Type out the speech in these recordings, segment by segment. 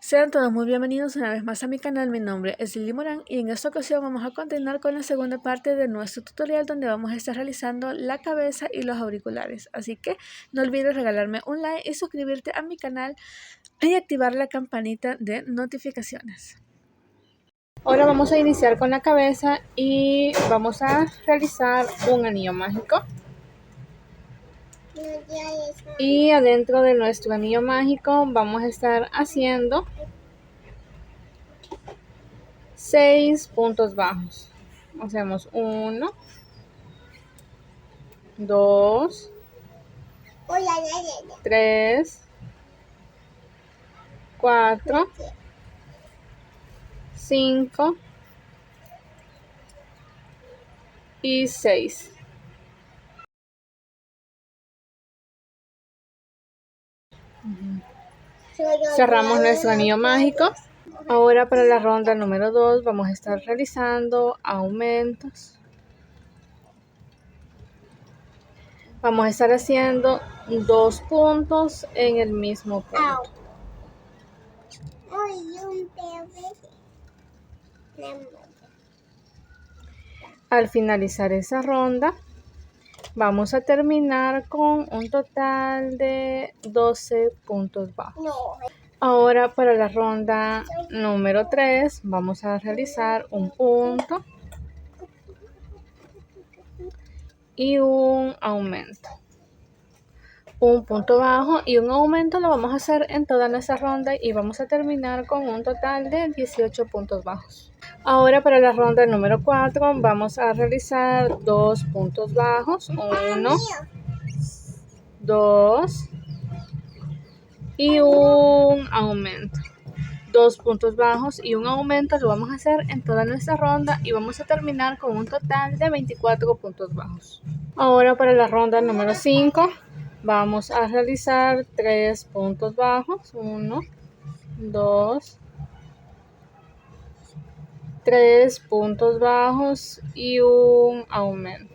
Sean todos muy bienvenidos una vez más a mi canal. Mi nombre es Lili Morán y en esta ocasión vamos a continuar con la segunda parte de nuestro tutorial donde vamos a estar realizando la cabeza y los auriculares. Así que no olvides regalarme un like y suscribirte a mi canal y activar la campanita de notificaciones. Ahora vamos a iniciar con la cabeza y vamos a realizar un anillo mágico. Y adentro de nuestro anillo mágico vamos a estar haciendo 6 puntos bajos. Hacemos 1, 2, 3, 4, 5 y 6. Cerramos nuestro anillo mágico. Ahora para la ronda número 2 vamos a estar realizando aumentos. Vamos a estar haciendo 2 puntos en el mismo punto. Al finalizar esa ronda, vamos a terminar con un total de 12 puntos bajos. Ahora para la ronda número 3 vamos a realizar un punto y un aumento. Un punto bajo y un aumento lo vamos a hacer en toda nuestra ronda y vamos a terminar con un total de 18 puntos bajos. Ahora para la ronda número 4 vamos a realizar 2 puntos bajos, 1, 2 y un aumento. 2 puntos bajos y un aumento lo vamos a hacer en toda nuestra ronda y vamos a terminar con un total de 24 puntos bajos. Ahora para la ronda número 5 vamos a realizar 3 puntos bajos, 1, 2, 3 puntos bajos y un aumento.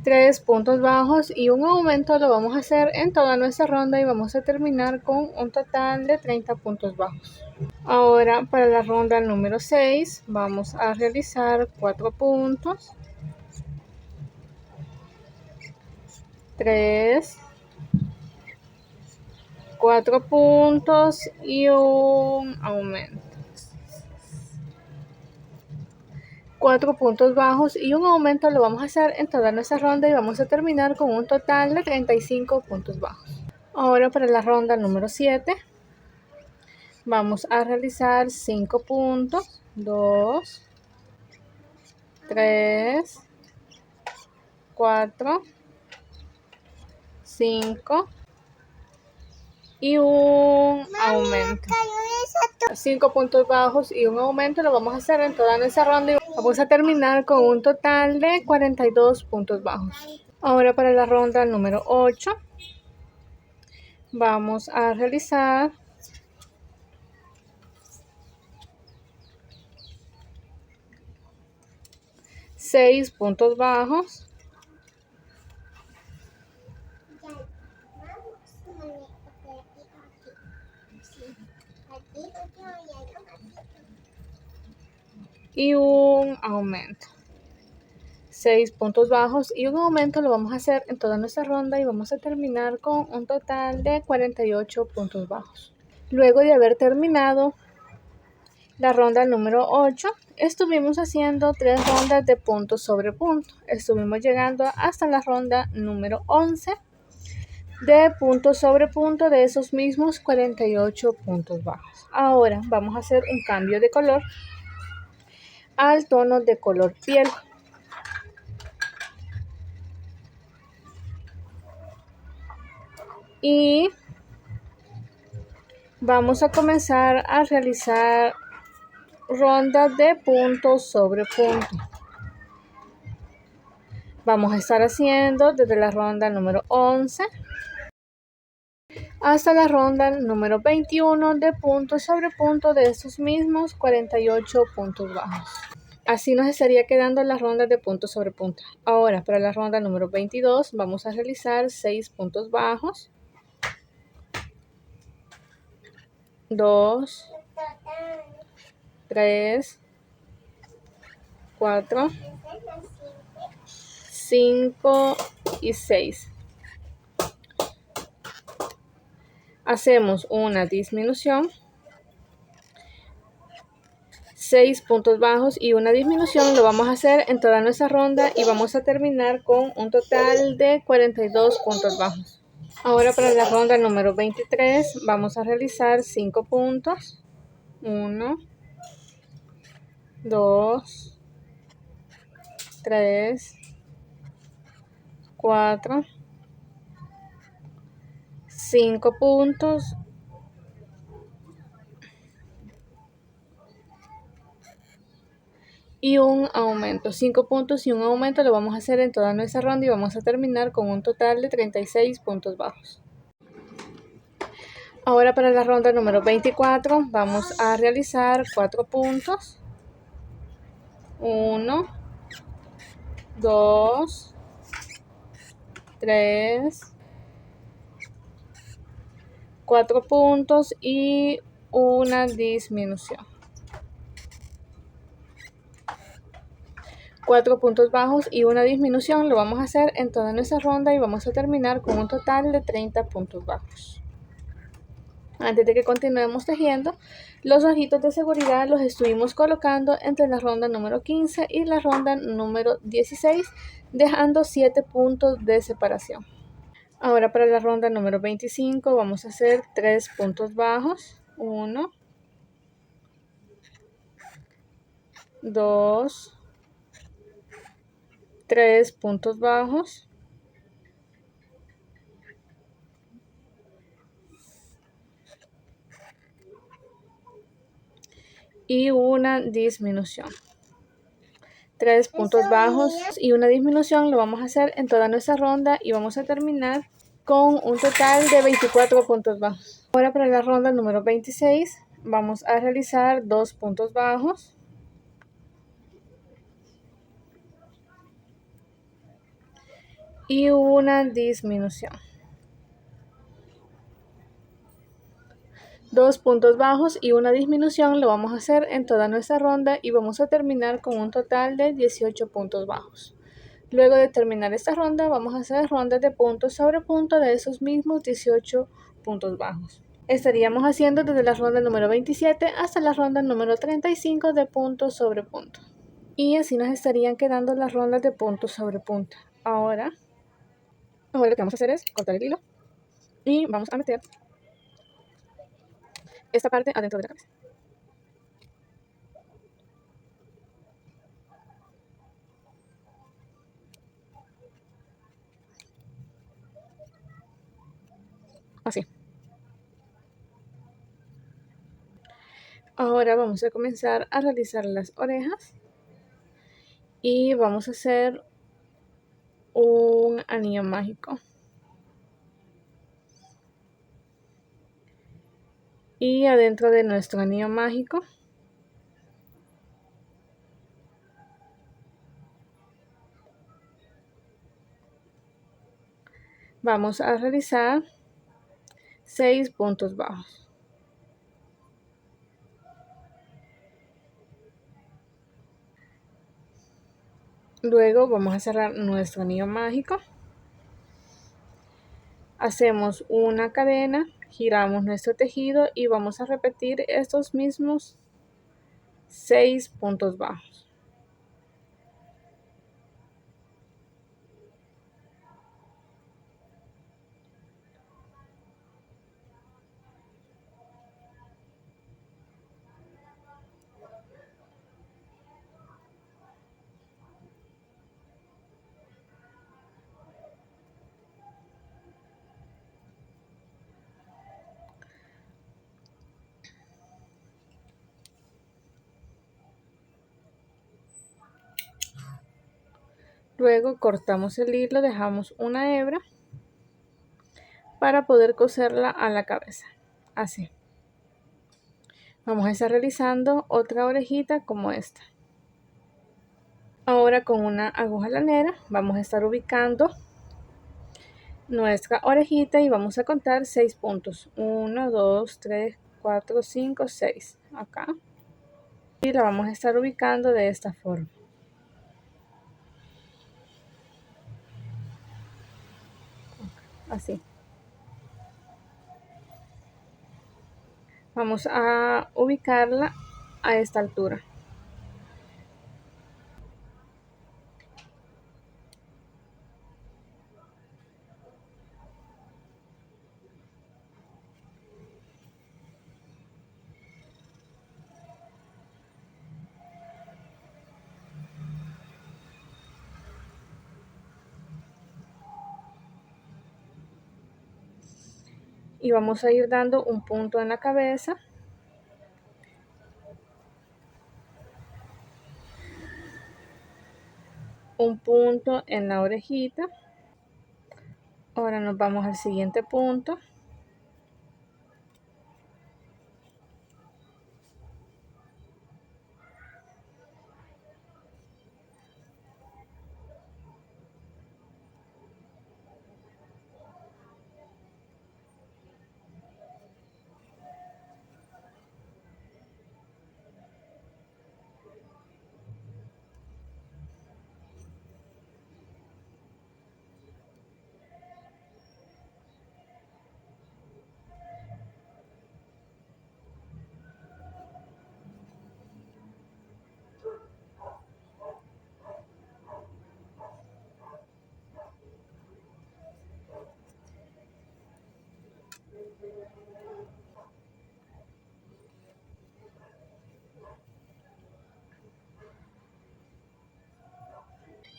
3 puntos bajos y un aumento lo vamos a hacer en toda nuestra ronda y vamos a terminar con un total de 30 puntos bajos. Ahora para la ronda número 6 vamos a realizar 4 puntos, 3, 4 puntos y un aumento. 4 puntos bajos y un aumento lo vamos a hacer en toda nuestra ronda y vamos a terminar con un total de 35 puntos bajos. Ahora para la ronda número 7 vamos a realizar 5 puntos, 2, 3, 4, 5 y un aumento. 5 puntos bajos y un aumento lo vamos a hacer en toda nuestra ronda y vamos a terminar con un total de 42 puntos bajos. Ahora para la ronda número 8 vamos a realizar 6 puntos bajos, y un aumento. 6 puntos bajos y un aumento lo vamos a hacer en toda nuestra ronda y vamos a terminar con un total de 48 puntos bajos. Luego de haber terminado la ronda número 8, estuvimos haciendo 3 rondas de punto sobre punto. Estuvimos llegando hasta la ronda número 11 de punto sobre punto de esos mismos 48 puntos bajos. Ahora vamos a hacer un cambio de color al tono de color piel. Y vamos a comenzar a realizar rondas de punto sobre punto. Vamos a estar haciendo desde la ronda número 11 hasta la ronda número 21 de punto sobre punto de estos mismos 48 puntos bajos. Así nos estaría quedando la ronda de punto sobre punto. Ahora para la ronda número 22 vamos a realizar 6 puntos bajos, 2, 3, 4, 5 y 6. Hacemos una disminución, 6 puntos bajos y una disminución. Lo vamos a hacer en toda nuestra ronda y vamos a terminar con un total de 42 puntos bajos. Ahora para la ronda número 23 vamos a realizar 5 puntos. 1, 2, 3, 4, 5 puntos y un aumento. 5 puntos y un aumento lo vamos a hacer en toda nuestra ronda y vamos a terminar con un total de 36 puntos bajos. Ahora para la ronda número 24 vamos a realizar 4 puntos. 1, 2, 3, 4 puntos y una disminución. 4 puntos bajos y una disminución lo vamos a hacer en toda nuestra ronda y vamos a terminar con un total de 30 puntos bajos. Antes de que continuemos tejiendo, los ojitos de seguridad los estuvimos colocando entre la ronda número 15 y la ronda número 16, dejando 7 puntos de separación. Ahora para la ronda número 25 vamos a hacer 3 puntos bajos. 1, 2, 3 puntos bajos. Y una disminución. 3 puntos bajos y una disminución lo vamos a hacer en toda nuestra ronda y vamos a terminar con un total de 24 puntos bajos. Ahora para la ronda número 26 vamos a realizar 2 puntos bajos. Y una disminución. 2 puntos bajos y una disminución lo vamos a hacer en toda nuestra ronda y vamos a terminar con un total de 18 puntos bajos. Luego de terminar esta ronda vamos a hacer rondas de punto sobre punto de esos mismos 18 puntos bajos. Estaríamos haciendo desde la ronda número 27 hasta la ronda número 35 de punto sobre punto. Y así nos estarían quedando las rondas de punto sobre punto. Ahora lo que vamos a hacer es cortar el hilo y vamos a meter esta parte adentro de la cabeza. Así. Ahora vamos a comenzar a realizar las orejas y vamos a hacer un anillo mágico. Y adentro de nuestro anillo mágico vamos a realizar 6 puntos bajos. Luego vamos a cerrar nuestro anillo mágico. Hacemos una cadena, giramos nuestro tejido y vamos a repetir estos mismos 6 puntos bajos. Luego cortamos el hilo, dejamos una hebra para poder coserla a la cabeza, así. Vamos a estar realizando otra orejita como esta. Ahora con una aguja lanera vamos a estar ubicando nuestra orejita y vamos a contar 6 puntos. 1, 2, 3, 4, 5, 6. Acá. Y la vamos a estar ubicando de esta forma. Así. Vamos a ubicarla a esta altura. Y vamos a ir dando un punto en la cabeza, un punto en la orejita. Ahora nos vamos al siguiente punto.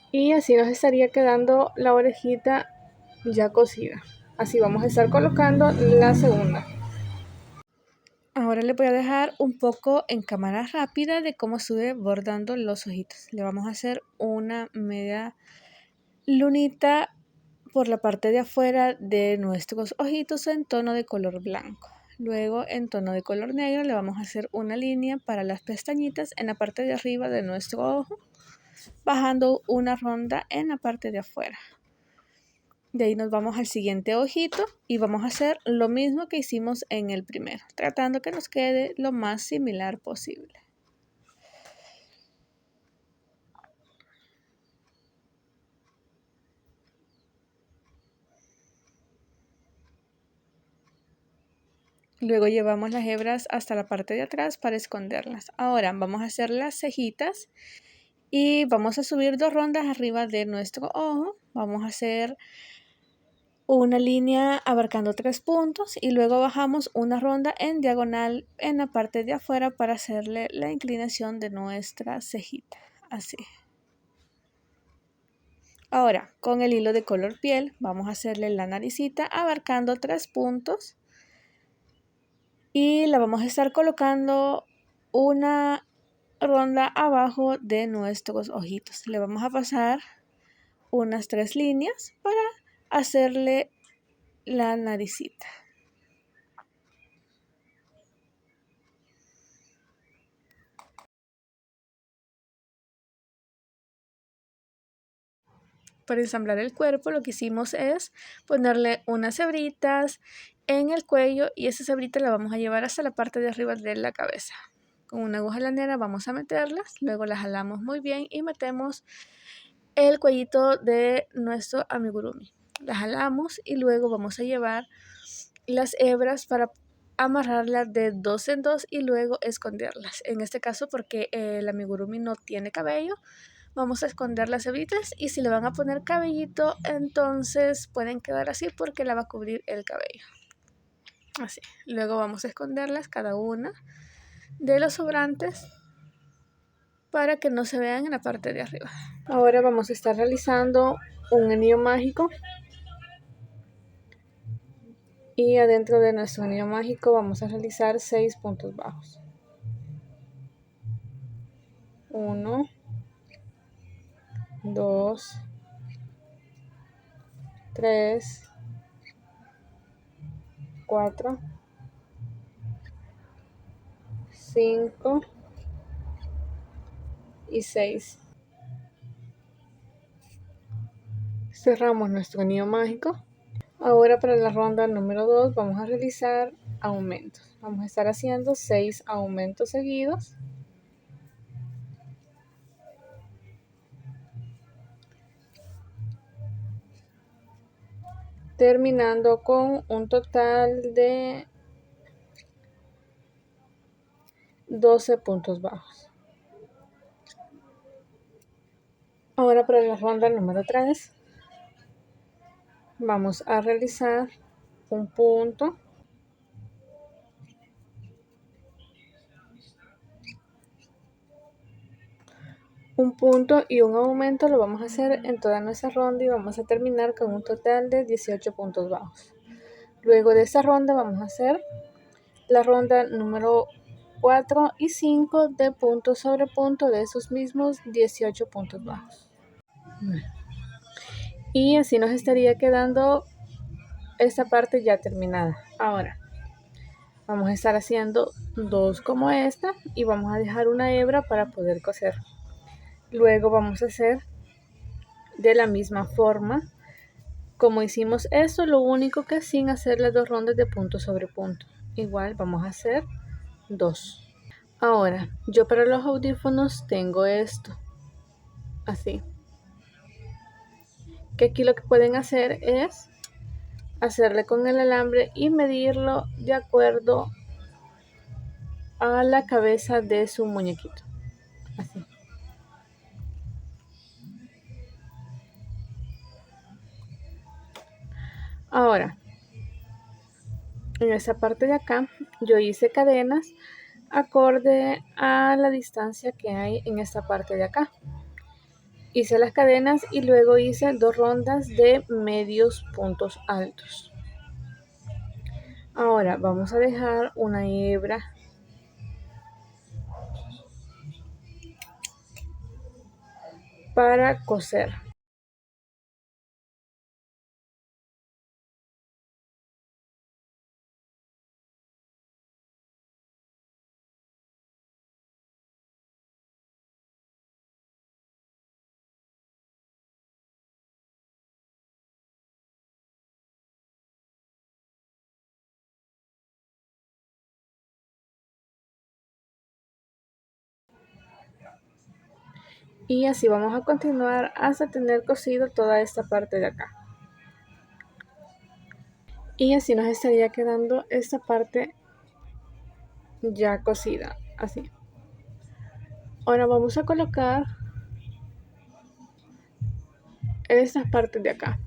Y así nos estaría quedando la orejita ya cosida. Así vamos a estar colocando la segunda. Ahora le voy a dejar un poco en cámara rápida de cómo sube bordando los ojitos. Le vamos a hacer una media lunita por la parte de afuera de nuestros ojitos en tono de color blanco. Luego en tono de color negro le vamos a hacer una línea para las pestañitas en la parte de arriba de nuestro ojo, bajando una ronda en la parte de afuera. De ahí nos vamos al siguiente ojito y vamos a hacer lo mismo que hicimos en el primero, tratando que nos quede lo más similar posible. Luego llevamos las hebras hasta la parte de atrás para esconderlas. Ahora vamos a hacer las cejitas y vamos a subir 2 rondas arriba de nuestro ojo. Vamos a hacer una línea abarcando 3 puntos y luego bajamos una ronda en diagonal en la parte de afuera para hacerle la inclinación de nuestra cejita. Así. Ahora, con el hilo de color piel, vamos a hacerle la naricita abarcando 3 puntos y la vamos a estar colocando una ronda abajo de nuestros ojitos. Le vamos a pasar unas 3 líneas para hacerle la naricita. Para ensamblar el cuerpo lo que hicimos es ponerle unas hebritas en el cuello y esa hebrita la vamos a llevar hasta la parte de arriba de la cabeza. Con una aguja lanera vamos a meterlas, luego las jalamos muy bien y metemos el cuellito de nuestro amigurumi. Las jalamos y luego vamos a llevar las hebras para amarrarlas de 2 en 2 y luego esconderlas. En este caso, porque el amigurumi no tiene cabello, vamos a esconder las hebritas y si le van a poner cabellito, entonces pueden quedar así porque la va a cubrir el cabello. Así. Luego vamos a esconderlas cada una de los sobrantes para que no se vean en la parte de arriba. Ahora vamos a estar realizando un anillo mágico y adentro de nuestro anillo mágico vamos a realizar 6 puntos bajos. 1, 2, 3, 4, 5 y 6. Cerramos nuestro anillo mágico. Ahora para la ronda número 2 vamos a realizar aumentos. Vamos a estar haciendo 6 aumentos seguidos. Terminando con un total de 12 puntos bajos. Ahora para la ronda número 3 vamos a realizar un punto, y un aumento. Lo vamos a hacer en toda nuestra ronda y vamos a terminar con un total de 18 puntos bajos. Luego de esta ronda vamos a hacer la ronda número 4 y 5 de punto sobre punto de esos mismos 18 puntos bajos. Y así nos estaría quedando esta parte ya terminada. Ahora vamos a estar haciendo 2 como esta y vamos a dejar una hebra para poder coser. Luego vamos a hacer de la misma forma como hicimos esto, lo único que sin hacer las 2 rondas de punto sobre punto. Igual vamos a hacer 2. Ahora, yo para los audífonos tengo esto, así. Que aquí lo que pueden hacer es hacerle con el alambre y medirlo de acuerdo a la cabeza de su muñequito, así. Ahora, en esta parte de acá, yo hice cadenas acorde a la distancia que hay en esta parte de acá. Hice las cadenas y luego hice 2 rondas de medios puntos altos. Ahora vamos a dejar una hebra para coser. Y así vamos a continuar hasta tener cosido toda esta parte de acá. Y así nos estaría quedando esta parte ya cosida, así. Ahora vamos a colocar estas partes de acá.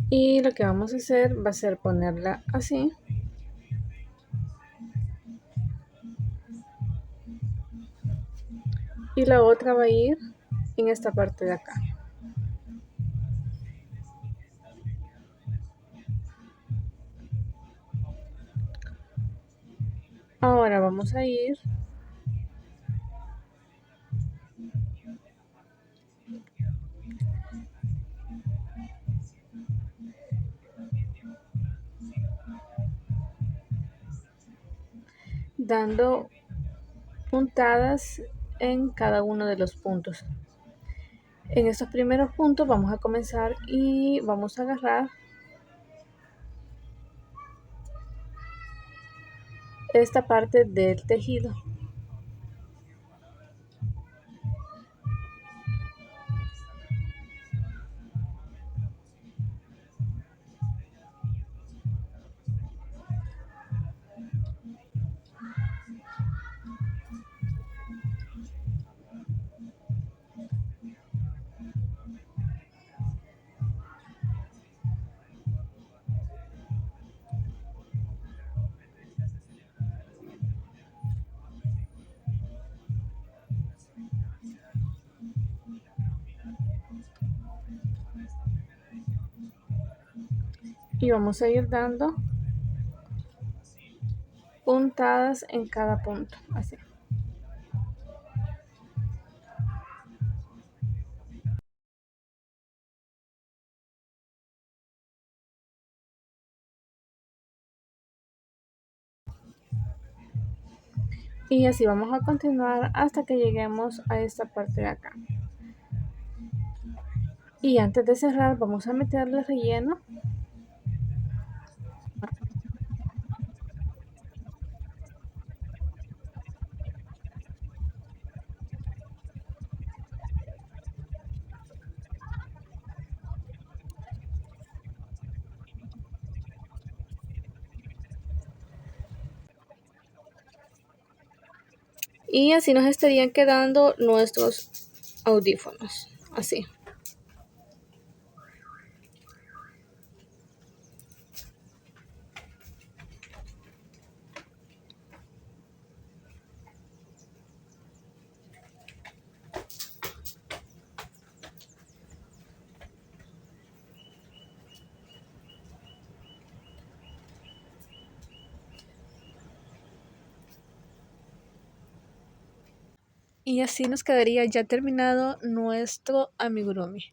Y lo que vamos a hacer va a ser ponerla así. Y la otra va a ir en esta parte de acá. Ahora vamos a ir dando puntadas en cada uno de los puntos. En estos primeros puntos vamos a comenzar y vamos a agarrar esta parte del tejido. Y vamos a ir dando puntadas en cada punto, así. Y así vamos a continuar hasta que lleguemos a esta parte de acá. Y antes de cerrar vamos a meterle relleno Y así nos estarían quedando nuestros audífonos, así. Y así nos quedaría ya terminado nuestro amigurumi.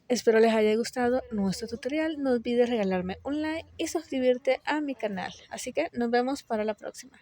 Espero les haya gustado nuestro tutorial. No olvides regalarme un like y suscribirte a mi canal. Así que nos vemos para la próxima.